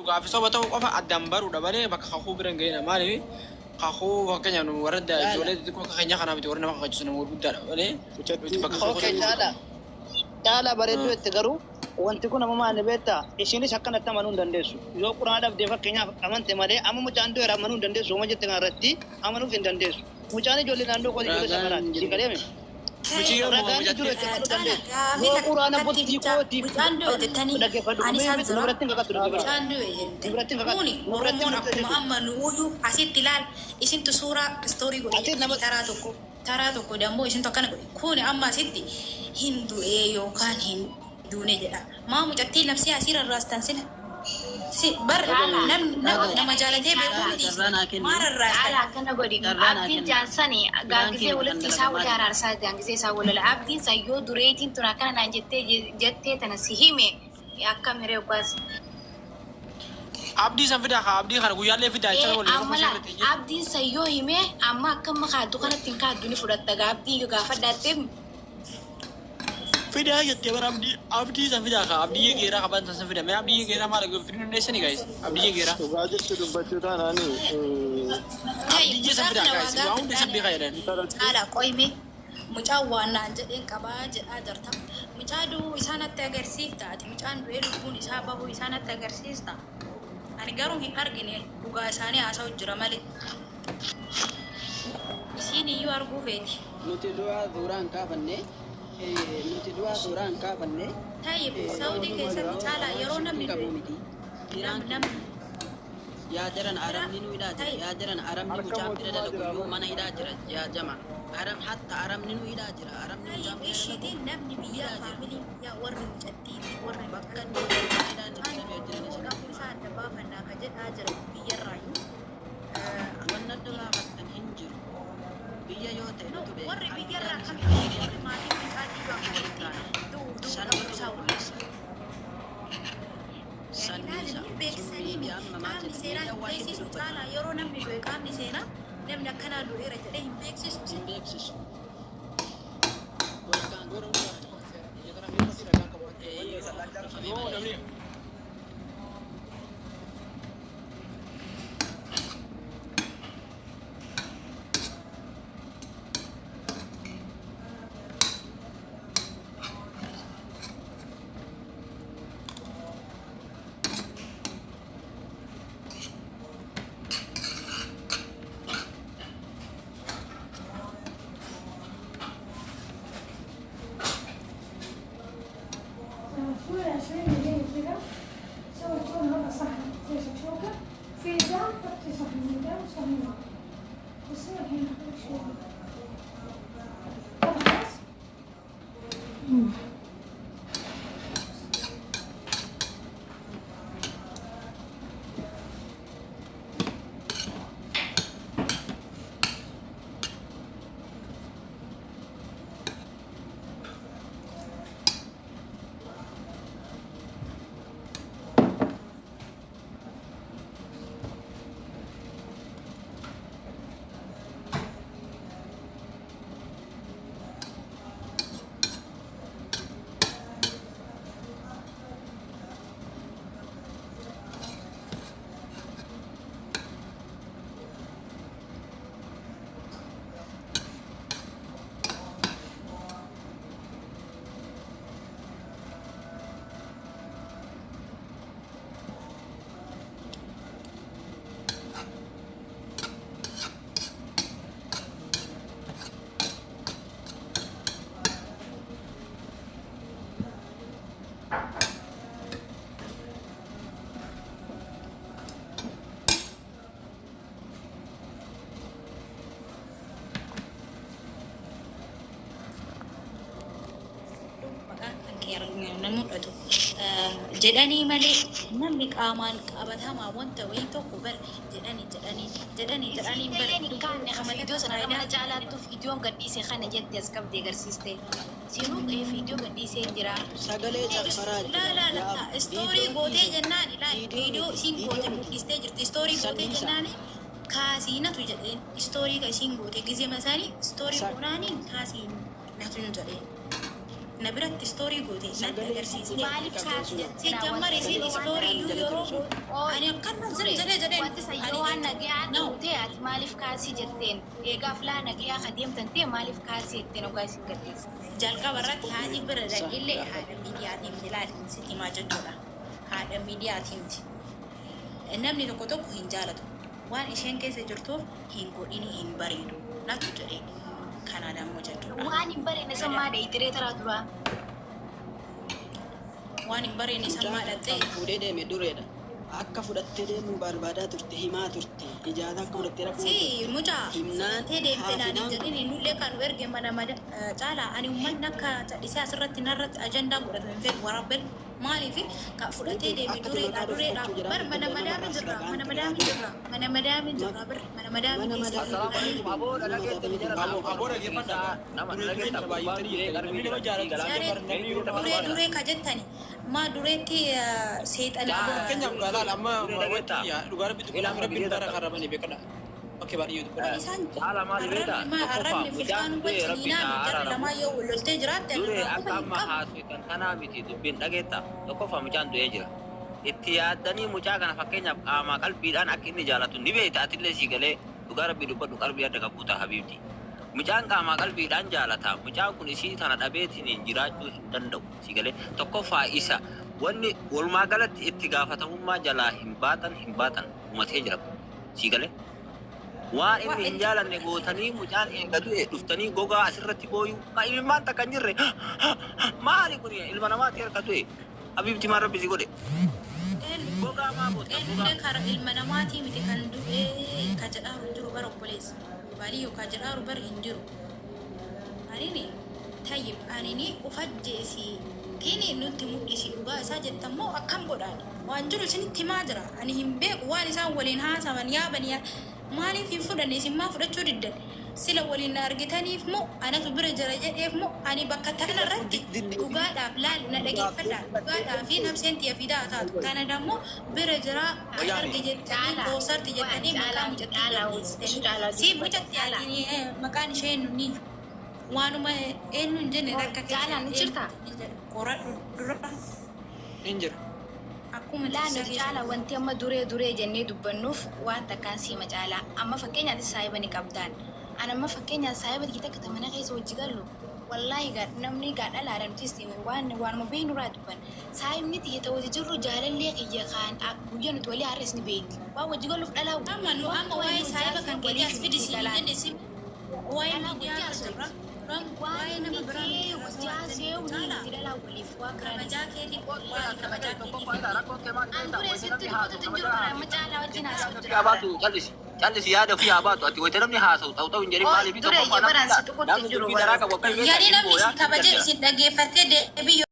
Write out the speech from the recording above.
Gaafi sobatoo qofa addaan baruudha malee bakka kakuu bira hin ga'ina maaliif kakuu fakkeenya nu warra ijoollee xixiqqoo akka keenya kanaa miti warra nama kakkachiisu nama gurguddaadha malee nuti bakka kakuu caala bareedduu itti garuu wanti kun amma maal beektaa isinis akkanatti amanuu hin dandeessu yoo quraana dhabdee fakkeenyaaf amante malee amma mucaan du'eera amanuu hin dandeessu uma jette kanarratti amanuuf hin dandeessu mucaan ijoollee naannoo qooti ijoollee safaraati si galeeme ragaan dura itti qabu dandeessu yoo quraana bottii qooti dhaggeeffadhu nubiratti hin kakattu nubiratti hin kakattu nubiratti hin kakattu amma nuuyyuu asitti ilaal isintu suuraa istoorii godhe taraa tokko dammoo isintu akkana godhe kun amma asitti hin du'ee yookaan hin duune jedha maa mucattii labsii asirra sila si bar nama jaalatee beeku maararraa ala kana godhi abdiin jaansani gaangizee walitti isaa wali araarsaa gaangizee isaa wali abdiin sayyoo dureetiin tun akkana naan jettee tana si hime akka miree ubaas abdii san fidaa abdii kana guyyaallee fidaa isa waliin abdiin sayyoo hime amma akkama kaaddu kanatti hin kaaddu ni fudhatta abdii gaafa dhaatee Fidaa jettee bara abdii san fidaa kaa abdii geeraa qaban san fidaa mee abdii geeraa maal fiduu dandeessanii gaayis abdii geeraa. Dhugaa jechuun dubbachuu taanaani. Abdii san fidaa gaayis waa hundi san beekaa jedhan. Haala qoyme mucaan waan naan jedheen qabaa jedhaa jirta mucaa du'uu isaanatti agarsiiftaati mucaan du'ee lubbuun isaa bahuu isaanatti agarsiista ani garuu hin argine dhugaa isaanii haasa'u jira malee isiin iyyuu arguu feeti. Nuti du'aa suuraan kaafannee. Nuti du'aa suuraan kaafannee. Tayyib Saawudii keessatti caalaa yeroo namni yaa jiran aramni nu hidhaa jira yaa jiran aramni mucaan bira dalaguyyuu mana hidhaa jira yaa jama aram hatta aramni nu hidhaa jira aramni mucaan bira ishiitiin namni biyyaa faamilii biyyaa warri mucattiifi warri bakka isaa adda baafannaa ka jedhaa jira biyyarraayyuu wanna adda baafattan hin jiru biyya yoo ta'e nutu beeku warri biyyarraa kan warri maatii mucaatii baafatan du'uu qaamni seenaa hin beeksisu caalaa yeroo namni du'e qaamni seenaa namni akkanaa du'eera jedhee hin beeksisu. jedhanii malee namni qaamaan qabatamaa wanta wayii tokko bar jedhanii bar viidiyoo sana nama jaalaattuuf viidiyoon gadhiise kana jette as qabdee agarsiiste siinuu viidiyoo gadhiisee jira sagalee caffaraa istoorii gootee jennaan ilaali viidiyoo isiin goote mul'istee jirti istoorii gootee jennaan kaasiinatu jedheen istoorii ka isiin goote gizima isaanii istoorii goonaaniin kaasiinatu jedheen نبرت ستوري قوتي نتقدر سيسي مالك كاسي جمر يصير ستوري يورو أنا كان زلزلة وانت سيوان نجيا نوتي مالك كاسي جتين إيجا فلان نجيا خديم تنتي مالك كاسي تنو كاسي كتير جالكا برات هذه برد اللي هذا ميديا تيم جلال سيتي ما جدولا هذا ميديا تيم النمني نقطة كهين جالته وان إيشين كيس جرتوف هينكو إني هين بريدو لا تجري كندا موجودة واني بري نسمع ده يتري ترى دوا واني بري نسمع ده تي فودي ده مدورة akka fudhattee deemuu barbaadaa turte himaa turte ijaaza akka fudhattee rakkoo si muja tee deemtee naanii jedhini nullee kan erge mana caala ani ummanni akka cadhisee asirratti narratti ajandaa godhatu hin fedhu waraabben maaliif ka fudhatee deeme dureedha bar mana madaami jirra bar mana madaami duree ka jettani ma dureetti seexana lama ya lugar itu kita mereka bintara karena bani bekada oke bari itu ala mali beda ma arabni filkan wajina bicara lama yo ulolte jirat dure akama hasuitan kana miti dubin dageta tokko famu candu ejira ittiyadani muca kana fakkeenya ama qalbiidhaan akka inni jaalatu ni beekta atille sigale lugar bi dubba qalbi adda kabuta habibti mucaan qaama qalbiidhaan jaalata mucaan kun isii tana dhabeetiin jiraachuu hin danda'u sigale tokko faa'isa wanni walumaa galatti itti gaafatamummaa jalaa hin baatan umatee jira sigale waan inni hin jaalanne gootanii mucaan eegatu dhuftanii gogaa asirratti booyuu ka ilmaan takka hin jirre maali kun ilma namaatti harkatu habibti maan rabbi si godhe gogaa maa boota gogaa ilma namaatti miti kan du'e ka jedhaa jiru bara obboleessa baaliyyoo ka jedhaa bar hin jiru anini tayyib anini ufajjeesi tini nuti mudhisi dhugaa isaa jettammoo akkam godhaan waan jiru isinitti himaa jira ani hin beeku waan isaan waliin haasawan yaaban maaliif hin fudhanne isin maa fudhachuu diddan sila waliin na argitaniif moo anatu bira jira jedheef moo ani bakka ta'an irratti dhugaadhaaf laal na dhageeffadha dhugaadhaaf fi nabseen xiyya fidaa taatu kana dammoo bira jira arge jettanii koosarti jettanii maqaa mucattii si mucatti yaadini maqaan ishee nunni waanuma eenyu hin jenne rakka jaalaan ni jirta qoradhu dura hin jira akkuma laana caala wanti amma duree jennee dubbannuuf waan takkaan siima caalaa amma fakkeenyaatti saayiba ni qabdaan ana amma fakkeenyaatti saayiba kita kata mana keessa hojii gallu wallaahi namni gaadha laadamtis waanuma beeknurraa dubban saayibni xiyyata hojii jirru jaalallee kiyya kaan guyyaa nuti walii har'is ni beekti waan hojii galluuf dhalaa amma waa'ee saayiba kan keenya as fidisi hin jenne si waa'ee miidiyaa jirra waa'ee nama biraa wajjaa seewni itti dhalaa waliif waa kabajaa keetii waa'ee kabajaa keetii Anture sitti dubbatutti jiru kana amma caalaa wajjin haasawutti baatu callisi yaada fi habaatu ati wayita namni haasa'u ta'u hin jedhin maaliif dure ijja baraan si tuqutti jiru yaadii namni isin kabaje isin dhaggeeffattee deebii